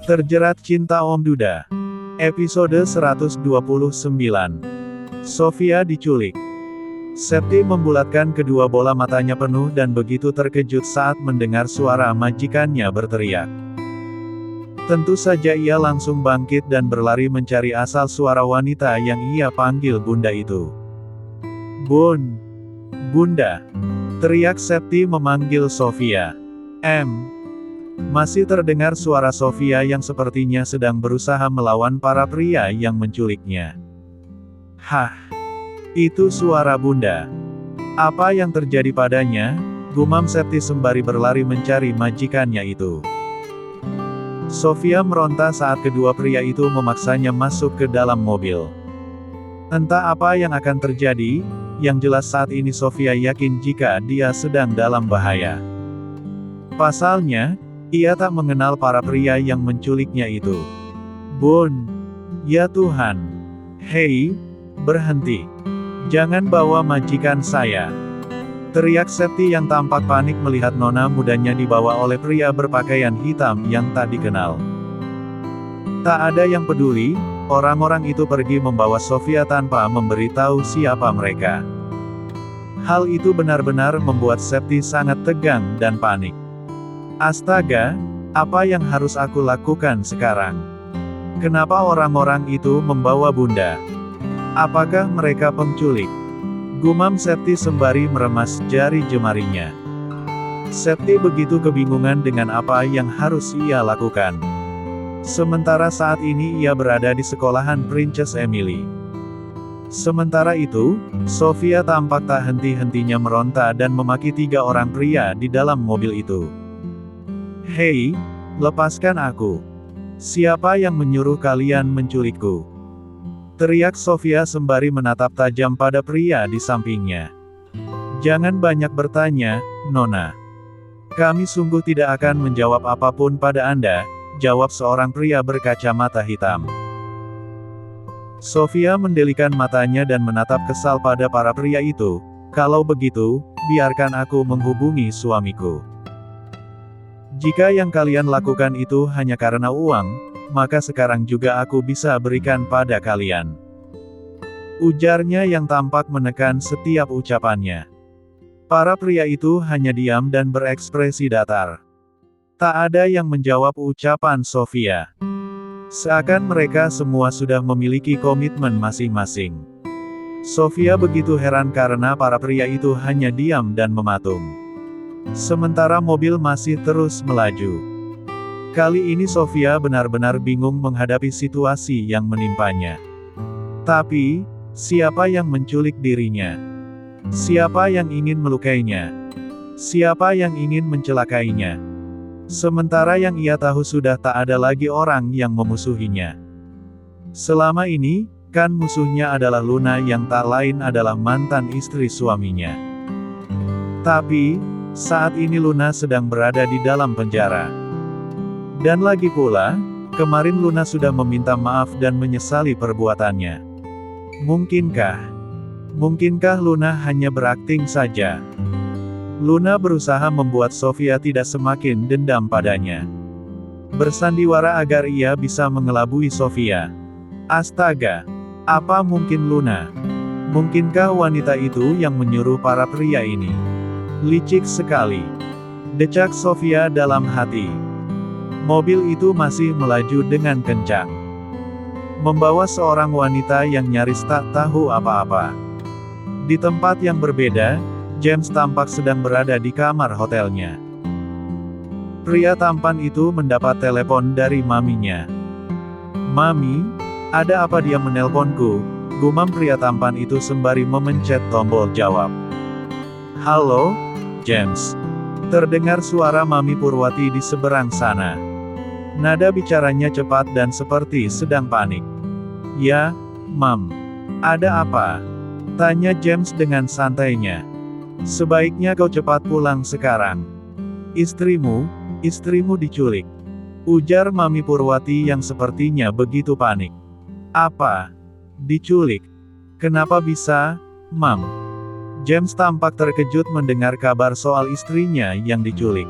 Terjerat Cinta Om Duda. Episode 129. Sofia diculik. Septi membulatkan kedua bola matanya penuh dan begitu terkejut saat mendengar suara majikannya berteriak. Tentu saja ia langsung bangkit dan berlari mencari asal suara wanita yang ia panggil Bunda itu. Bunda, teriak Septi memanggil Sofia. Masih terdengar suara Sofia yang sepertinya sedang berusaha melawan para pria yang menculiknya. Hah, itu suara Bunda. Apa yang terjadi padanya? Gumam Septi sembari berlari mencari majikannya itu. Sofia meronta saat kedua pria itu memaksanya masuk ke dalam mobil. Entah apa yang akan terjadi, yang jelas saat ini Sofia yakin jika dia sedang dalam bahaya. Pasalnya, ia tak mengenal para pria yang menculiknya itu. Ya Tuhan. Hei, berhenti. Jangan bawa majikan saya. Teriak Septi yang tampak panik melihat nona mudanya dibawa oleh pria berpakaian hitam yang tak dikenal. Tak ada yang peduli, orang-orang itu pergi membawa Sofia tanpa memberitahu siapa mereka. Hal itu benar-benar membuat Septi sangat tegang dan panik. Astaga, apa yang harus aku lakukan sekarang? Kenapa orang-orang itu membawa Bunda? Apakah mereka penculik? Gumam Septi sembari meremas jari jemarinya. Septi begitu kebingungan dengan apa yang harus ia lakukan. Sementara saat ini ia berada di sekolahan Princess Emily. Sementara itu, Sofia tampak tak henti-hentinya meronta dan memaki 3 orang pria di dalam mobil itu. Hei, lepaskan aku. Siapa yang menyuruh kalian menculikku? Teriak Sofia sembari menatap tajam pada pria di sampingnya. Jangan banyak bertanya, Nona. Kami sungguh tidak akan menjawab apapun pada Anda, jawab seorang pria berkacamata hitam. Sofia mendelikan matanya dan menatap kesal pada para pria itu. Kalau begitu, biarkan aku menghubungi suamiku. Jika yang kalian lakukan itu hanya karena uang, maka sekarang juga aku bisa berikan pada kalian. Ujarnya yang tampak menekan setiap ucapannya. Para pria itu hanya diam dan berekspresi datar. Tak ada yang menjawab ucapan Sofia. Seakan mereka semua sudah memiliki komitmen masing-masing. Sofia begitu heran karena para pria itu hanya diam dan mematung. Sementara mobil masih terus melaju. Kali ini Sofia benar-benar bingung menghadapi situasi yang menimpanya. Tapi, siapa yang menculik dirinya? Siapa yang ingin melukainya? Siapa yang ingin mencelakainya? Sementara yang ia tahu sudah tak ada lagi orang yang memusuhinya. Selama ini, kan musuhnya adalah Luna yang tak lain adalah mantan istri suaminya. Tapi, saat ini Luna sedang berada di dalam penjara. Dan lagi pula, kemarin Luna sudah meminta maaf dan menyesali perbuatannya. Mungkinkah Luna hanya berakting saja? Luna berusaha membuat Sofia tidak semakin dendam padanya. Bersandiwara agar ia bisa mengelabui Sofia. Astaga, apa mungkin Luna? Mungkinkah wanita itu yang menyuruh para pria ini? Licik sekali. Decak Sofia dalam hati. Mobil itu masih melaju dengan kencang. Membawa seorang wanita yang nyaris tak tahu apa-apa. Di tempat yang berbeda, James tampak sedang berada di kamar hotelnya. Pria tampan itu mendapat telepon dari maminya. Mami, ada apa dia menelponku? Gumam pria tampan itu sembari memencet tombol jawab. Halo, James. Terdengar suara Mami Purwati di seberang sana. Nada bicaranya cepat dan seperti sedang panik. Ya, Mam. Ada apa? Tanya James dengan santainya. Sebaiknya kau cepat pulang sekarang. Istrimu diculik. Ujar Mami Purwati yang sepertinya begitu panik. Apa? Diculik? Kenapa bisa, Mam? James tampak terkejut mendengar kabar soal istrinya yang diculik.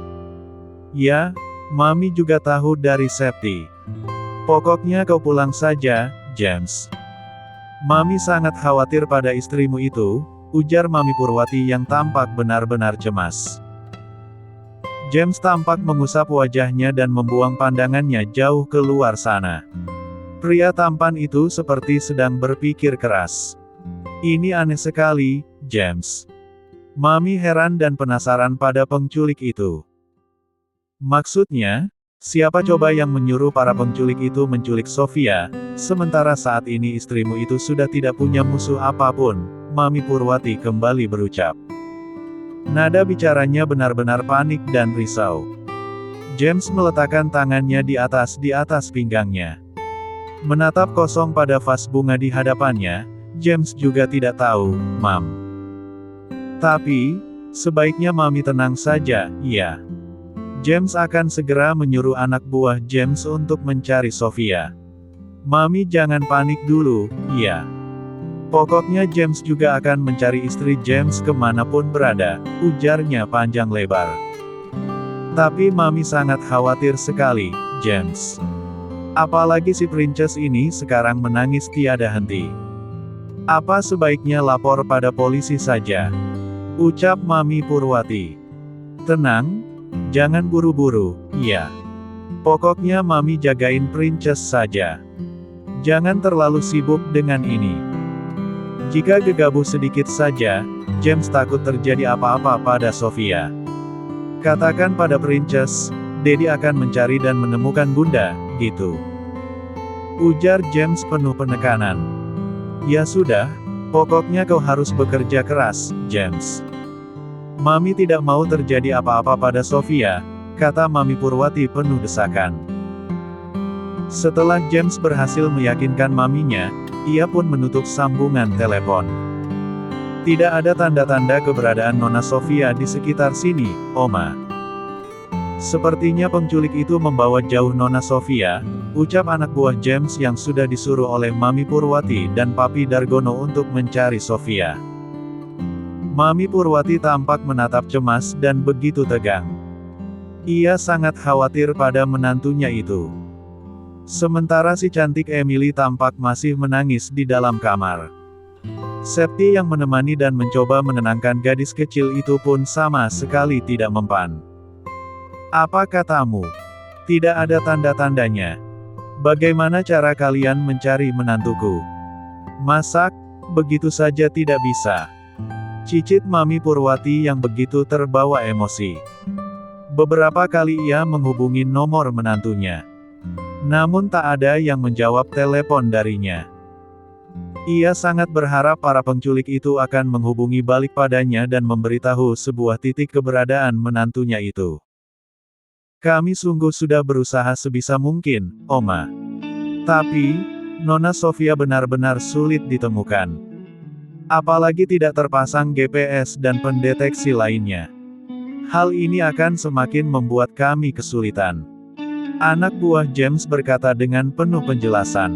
Ya, Mami juga tahu dari Septi. Pokoknya kau pulang saja, James. Mami sangat khawatir pada istrimu itu, ujar Mami Purwati yang tampak benar-benar cemas. James tampak mengusap wajahnya dan membuang pandangannya jauh keluar sana. Pria tampan itu seperti sedang berpikir keras. Ini aneh sekali, James. Mami heran dan penasaran pada penculik itu. Maksudnya, siapa coba yang menyuruh para penculik itu menculik Sofia, sementara saat ini istrimu itu sudah tidak punya musuh apapun, Mami Purwati kembali berucap. Nada bicaranya benar-benar panik dan risau. James meletakkan tangannya di atas pinggangnya. Menatap kosong pada vas bunga di hadapannya, James juga tidak tahu, Mam. Tapi, sebaiknya Mami tenang saja, ya. James akan segera menyuruh anak buah James untuk mencari Sofia. Mami jangan panik dulu, ya. Pokoknya James juga akan mencari istri James kemanapun berada, ujarnya panjang lebar. Tapi Mami sangat khawatir sekali, James. Apalagi si princess ini sekarang menangis tiada henti. Apa sebaiknya lapor pada polisi saja? Ucap Mami Purwati. Tenang, jangan buru-buru, ya. Pokoknya Mami jagain princess saja. Jangan terlalu sibuk dengan ini. Jika gegabah sedikit saja, James takut terjadi apa-apa pada Sofia. Katakan pada princess, Daddy akan mencari dan menemukan Bunda, gitu. Ujar James penuh penekanan. Ya sudah, pokoknya kau harus bekerja keras, James. Mami tidak mau terjadi apa-apa pada Sofia, kata Mami Purwati penuh desakan. Setelah James berhasil meyakinkan maminya, ia pun menutup sambungan telepon. Tidak ada tanda-tanda keberadaan Nona Sofia di sekitar sini, Oma. Sepertinya penculik itu membawa jauh Nona Sofia, ucap anak buah James yang sudah disuruh oleh Mami Purwati dan Papi Dargono untuk mencari Sofia. Mami Purwati tampak menatap cemas dan begitu tegang. Ia sangat khawatir pada menantunya itu. Sementara si cantik Emily tampak masih menangis di dalam kamar. Septi yang menemani dan mencoba menenangkan gadis kecil itu pun sama sekali tidak mempan. Apa katamu? Tidak ada tanda-tandanya. Bagaimana cara kalian mencari menantuku? Masak, begitu saja tidak bisa. Cicit Mami Purwati yang begitu terbawa emosi. Beberapa kali ia menghubungi nomor menantunya. Namun tak ada yang menjawab telepon darinya. Ia sangat berharap para penculik itu akan menghubungi balik padanya dan memberitahu sebuah titik keberadaan menantunya itu. Kami sungguh sudah berusaha sebisa mungkin, Oma. Tapi, Nona Sofia benar-benar sulit ditemukan. Apalagi tidak terpasang GPS dan pendeteksi lainnya. Hal ini akan semakin membuat kami kesulitan. Anak buah James berkata dengan penuh penjelasan.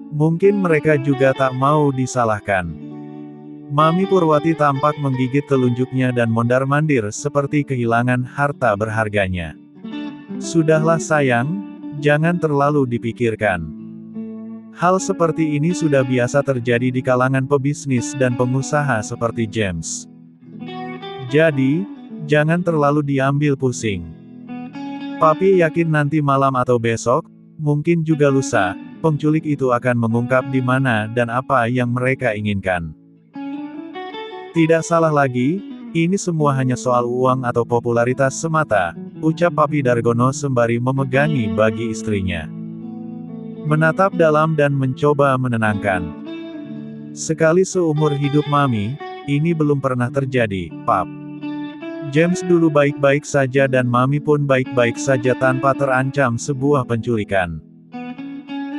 Mungkin mereka juga tak mau disalahkan. Mami Purwati tampak menggigit telunjuknya dan mondar-mandir seperti kehilangan harta berharganya. Sudahlah sayang, jangan terlalu dipikirkan. Hal seperti ini sudah biasa terjadi di kalangan pebisnis dan pengusaha seperti James. Jadi, jangan terlalu diambil pusing. Papi yakin nanti malam atau besok, mungkin juga lusa, penculik itu akan mengungkap di mana dan apa yang mereka inginkan. Tidak salah lagi, ini semua hanya soal uang atau popularitas semata, ucap Papi Dargono sembari memegangi bagi istrinya. Menatap dalam dan mencoba menenangkan. Sekali seumur hidup Mami, ini belum pernah terjadi, Pap. James dulu baik-baik saja dan Mami pun baik-baik saja tanpa terancam sebuah penculikan.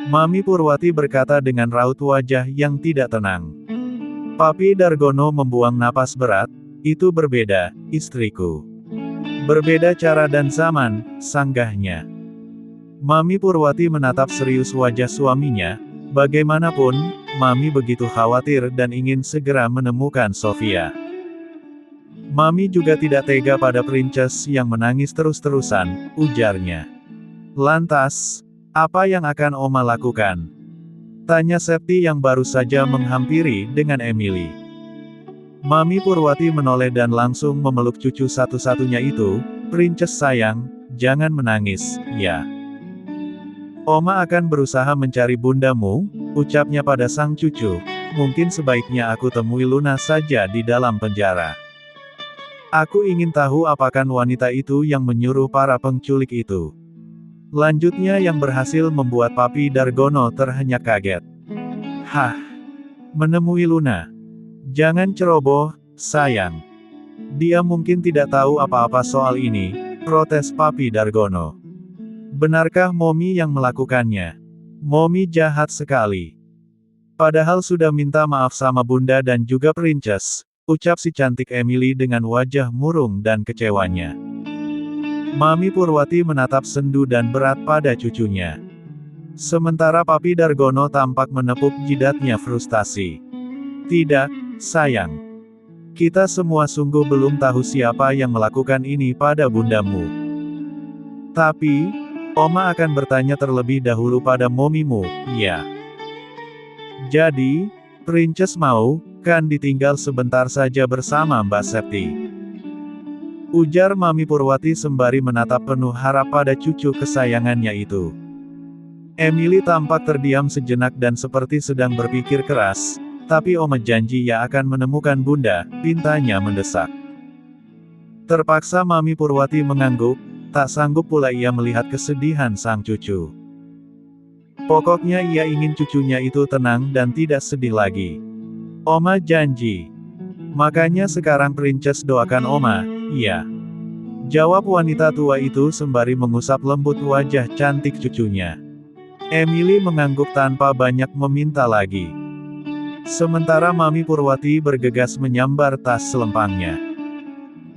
Mami Purwati berkata dengan raut wajah yang tidak tenang. Papi Dargono membuang napas berat, itu berbeda, istriku. Berbeda cara dan zaman, sanggahnya. Mami Purwati menatap serius wajah suaminya, bagaimanapun, Mami begitu khawatir dan ingin segera menemukan Sofia. Mami juga tidak tega pada princess yang menangis terus-terusan, ujarnya. Lantas, Apa yang akan Oma lakukan? Tanya Septi yang baru saja menghampiri dengan Emily. Mami Purwati menoleh dan langsung memeluk cucu satu-satunya itu. Princess sayang, jangan menangis, ya. Oma akan berusaha mencari bundamu, ucapnya pada sang cucu. Mungkin sebaiknya aku temui Luna saja di dalam penjara. Aku ingin tahu apakah wanita itu yang menyuruh para penculik itu. Lanjutnya yang berhasil membuat Papi Dargono terhenyak kaget. Hah? Menemui Luna? Jangan ceroboh, sayang. Dia mungkin tidak tahu apa-apa soal ini, protes Papi Dargono. Benarkah Momi yang melakukannya? Momi jahat sekali. Padahal sudah minta maaf sama Bunda dan juga Princess, ucap si cantik Emily dengan wajah murung dan kecewanya. Mami Purwati menatap sendu dan berat pada cucunya. Sementara Papi Dargono tampak menepuk jidatnya frustasi. Tidak, sayang. Kita semua sungguh belum tahu siapa yang melakukan ini pada bundamu. Tapi, Oma akan bertanya terlebih dahulu pada momimu, ya. Jadi, Princess mau, kan ditinggal sebentar saja bersama Mbak Septi. Ujar Mami Purwati sembari menatap penuh harap pada cucu kesayangannya itu. Emily tampak terdiam sejenak dan seperti sedang berpikir keras, tapi Oma janji ya akan menemukan Bunda, pintanya mendesak. Terpaksa Mami Purwati mengangguk, tak sanggup pula ia melihat kesedihan sang cucu. Pokoknya ia ingin cucunya itu tenang dan tidak sedih lagi. Oma janji. Makanya sekarang Princess doakan Oma, iya. Jawab wanita tua itu sembari mengusap lembut wajah cantik cucunya. Emily mengangguk tanpa banyak meminta lagi. Sementara Mami Purwati bergegas menyambar tas selempangnya.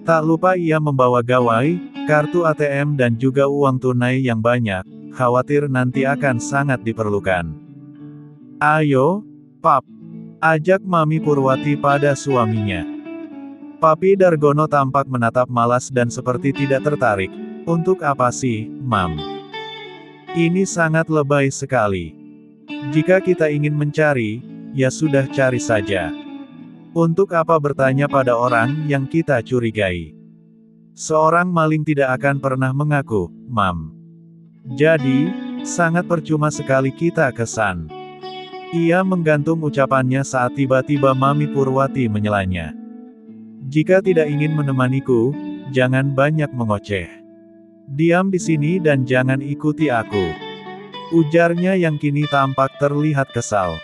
Tak lupa ia membawa gawai, kartu ATM dan juga uang tunai yang banyak, khawatir nanti akan sangat diperlukan. Ayo, Pap, ajak Mami Purwati pada suaminya. Papi Dargono tampak menatap malas dan seperti tidak tertarik. Untuk apa sih, Mam? Ini sangat lebay sekali. Jika kita ingin mencari, ya sudah cari saja. Untuk apa bertanya pada orang yang kita curigai? Seorang maling tidak akan pernah mengaku, Mam. Jadi, sangat percuma sekali kita kesan. Ia menggantung ucapannya saat tiba-tiba Mami Purwati menyelanya. Jika tidak ingin menemaniku, jangan banyak mengoceh. Diam di sini dan jangan ikuti aku. Ujarnya yang kini tampak terlihat kesal.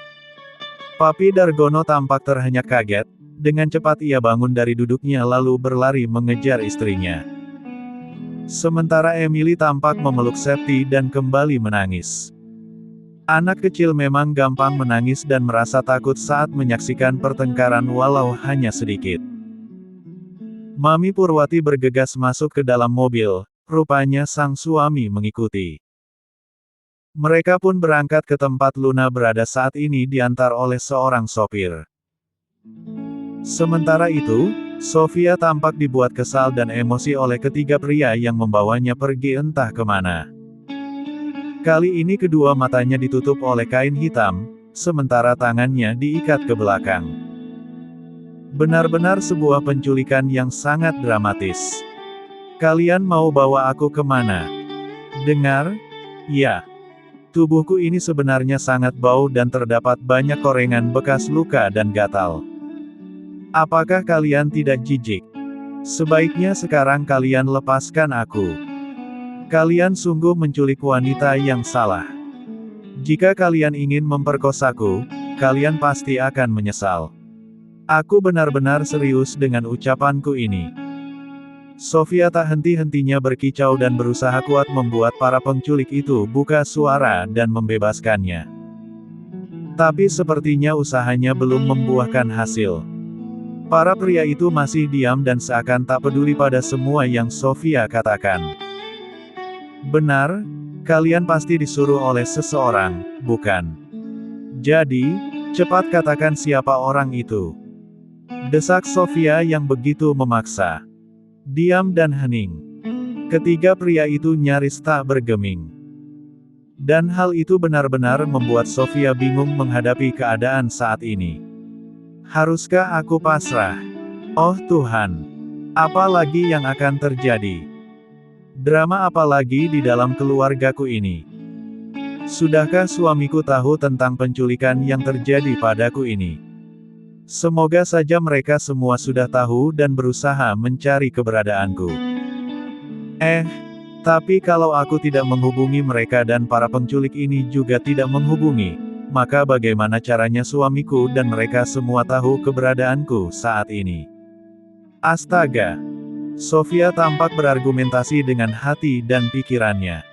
Papi Dargono tampak terhenyak kaget, dengan cepat ia bangun dari duduknya lalu berlari mengejar istrinya. Sementara Emily tampak memeluk Septi dan kembali menangis. Anak kecil memang gampang menangis dan merasa takut saat menyaksikan pertengkaran walau hanya sedikit. Mami Purwati bergegas masuk ke dalam mobil, rupanya sang suami mengikuti. Mereka pun berangkat ke tempat Luna berada saat ini diantar oleh seorang sopir. Sementara itu, Sofia tampak dibuat kesal dan emosi oleh ketiga pria yang membawanya pergi entah kemana. Kali ini kedua matanya ditutup oleh kain hitam, sementara tangannya diikat ke belakang. Benar-benar sebuah penculikan yang sangat dramatis. Kalian mau bawa aku kemana? Dengar? Ya. Tubuhku ini sebenarnya sangat bau dan terdapat banyak korengan bekas luka dan gatal. Apakah kalian tidak jijik? Sebaiknya sekarang kalian lepaskan aku. Kalian sungguh menculik wanita yang salah. Jika kalian ingin memperkosaku, kalian pasti akan menyesal. Aku benar-benar serius dengan ucapanku ini. Sofia tak henti-hentinya berkicau dan berusaha kuat membuat para penculik itu buka suara dan membebaskannya. Tapi sepertinya usahanya belum membuahkan hasil. Para pria itu masih diam dan seakan tak peduli pada semua yang Sofia katakan. Benar, kalian pasti disuruh oleh seseorang, bukan? Jadi, cepat katakan siapa orang itu. Desak Sofia yang begitu memaksa. Diam dan hening. Ketiga pria itu nyaris tak bergeming. Dan hal itu benar-benar membuat Sofia bingung menghadapi keadaan saat ini. Haruskah aku pasrah? Oh Tuhan! Apa lagi yang akan terjadi? Drama apa lagi di dalam keluargaku ini? Sudahkah suamiku tahu tentang penculikan yang terjadi padaku ini? Semoga saja mereka semua sudah tahu dan berusaha mencari keberadaanku. Tapi kalau aku tidak menghubungi mereka dan para penculik ini juga tidak menghubungi, maka bagaimana caranya suamiku dan mereka semua tahu keberadaanku saat ini? Astaga! Sofia tampak berargumentasi dengan hati dan pikirannya.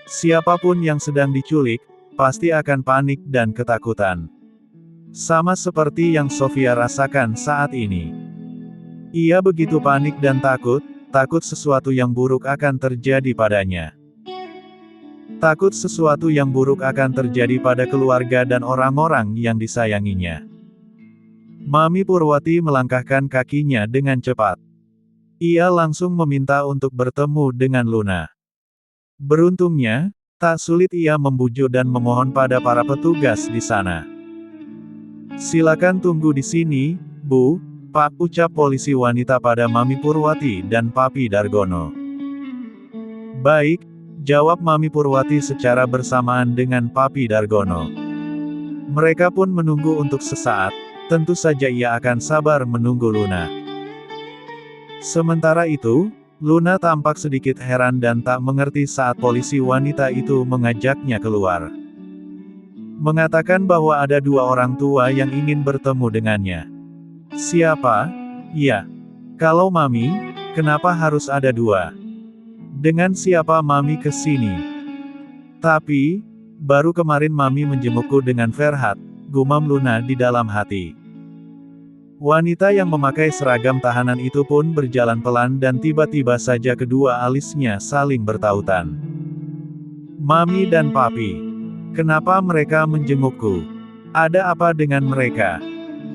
Siapapun yang sedang diculik, pasti akan panik dan ketakutan. Sama seperti yang Sofia rasakan saat ini. Ia begitu panik dan takut sesuatu yang buruk akan terjadi padanya. Takut sesuatu yang buruk akan terjadi pada keluarga dan orang-orang yang disayanginya. Mami Purwati melangkahkan kakinya dengan cepat. Ia langsung meminta untuk bertemu dengan Luna. Beruntungnya, tak sulit ia membujuk dan memohon pada para petugas di sana. Silakan tunggu di sini, Bu, Pak, ucap polisi wanita pada Mami Purwati dan Papi Dargono. Baik, jawab Mami Purwati secara bersamaan dengan Papi Dargono. Mereka pun menunggu untuk sesaat, tentu saja ia akan sabar menunggu Luna. Sementara itu, Luna tampak sedikit heran dan tak mengerti saat polisi wanita itu mengajaknya keluar. Mengatakan bahwa ada dua orang tua yang ingin bertemu dengannya. Siapa? Ya. Kalau Mami, kenapa harus ada dua? Dengan siapa Mami ke sini? Tapi, baru kemarin Mami menjengukku dengan Ferhat, gumam Luna di dalam hati. Wanita yang memakai seragam tahanan itu pun berjalan pelan dan tiba-tiba saja kedua alisnya saling bertautan. Mami dan Papi. Kenapa mereka menjengukku? Ada apa dengan mereka?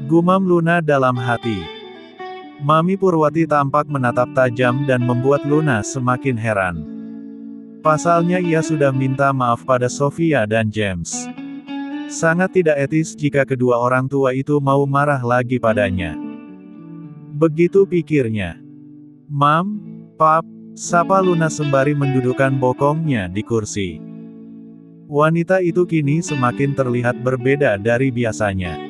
Gumam Luna dalam hati. Mami Purwati tampak menatap tajam dan membuat Luna semakin heran. Pasalnya ia sudah minta maaf pada Sofia dan James. Sangat tidak etis jika kedua orang tua itu mau marah lagi padanya. Begitu pikirnya. Mam, Pap, sapa Luna sembari mendudukkan bokongnya di kursi. Wanita itu kini semakin terlihat berbeda dari biasanya.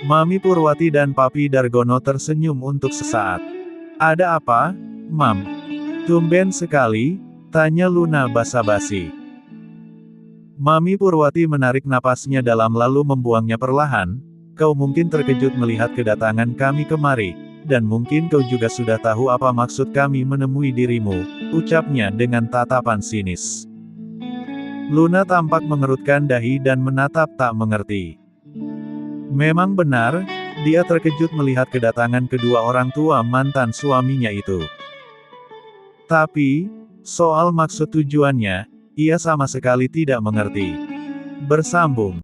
Mami Purwati dan Papi Dargono tersenyum untuk sesaat. Ada apa, Mam? Tumben sekali, tanya Luna basa-basi. Mami Purwati menarik napasnya dalam lalu membuangnya perlahan. Kau mungkin terkejut melihat kedatangan kami kemari, dan mungkin kau juga sudah tahu apa maksud kami menemui dirimu, ucapnya dengan tatapan sinis. Luna tampak mengerutkan dahi dan menatap tak mengerti. Memang benar, dia terkejut melihat kedatangan kedua orang tua mantan suaminya itu. Tapi, soal maksud tujuannya, ia sama sekali tidak mengerti. Bersambung.